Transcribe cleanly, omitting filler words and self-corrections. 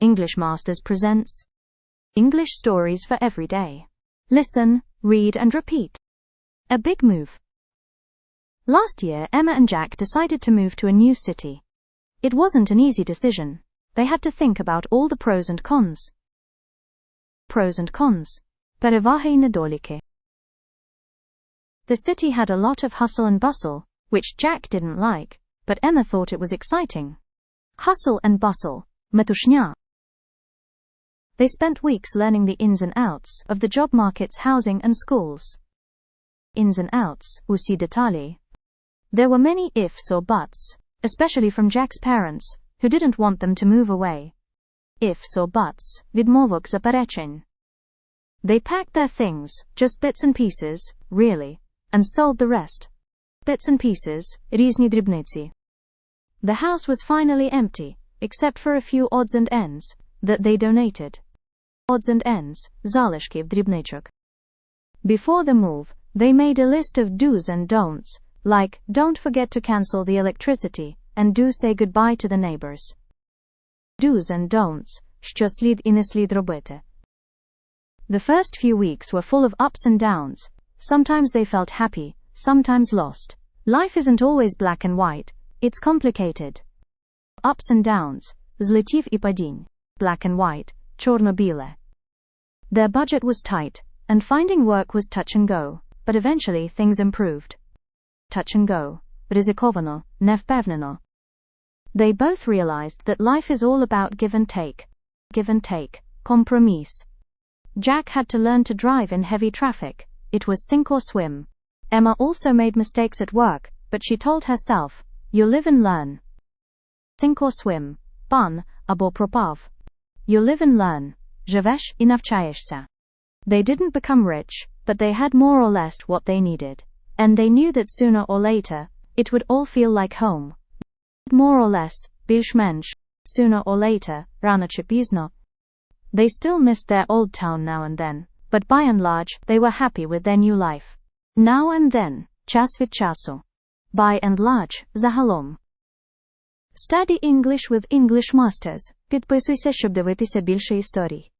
English Masters presents English Stories for Every Day. Listen, read and repeat. A big move. Last year, Emma and Jack decided to move to a new city. It wasn't an easy decision. They had to think about all the pros and cons. Pros and cons. Переваги и недоліки. The city had a lot of hustle and bustle, which Jack didn't like, but Emma thought it was exciting. Hustle and bustle. Метушня. They spent weeks learning the ins and outs of the job markets, housing and schools. Ins and outs, усі деталі. There were many ifs or buts, especially from Jack's parents, who didn't want them to move away. Ifs or buts, відмовок заперечень. They packed their things, just bits and pieces, really, and sold the rest. Bits and pieces, різні дрібниці. The house was finally empty, except for a few odds and ends that they donated. Odds and ends, залишків дрібничок. Before the move, they made a list of do's and don'ts, like, don't forget to cancel the electricity, and do say goodbye to the neighbors. Do's and don'ts, що слід і не слід робити. The first few weeks were full of ups and downs. Sometimes they felt happy, sometimes lost. Life isn't always black and white, it's complicated. Ups and downs, злетів і падінь. Black and white, чорно-біле. Their budget was tight, and finding work was touch and go, but eventually things improved. Touch and go, ризиковано, невпевнено. They both realized that life is all about give and take. Give and take, компроміс. Jack had to learn to drive in heavy traffic. It was sink or swim. Emma also made mistakes at work, but she told herself, you live and learn. Sink or swim, пан або пропав. You live and learn. Живеш і навчаєшся. They didn't become rich, but they had more or less what they needed. And they knew that sooner or later, it would all feel like home. More or less, більш-менш, sooner or later, рано чи пізно. They still missed their old town now and then, but by and large, they were happy with their new life. Now and then, час від часу. By and large, загалом. Study English with English Masters. Підписуйся, щоб дивитися більше історій.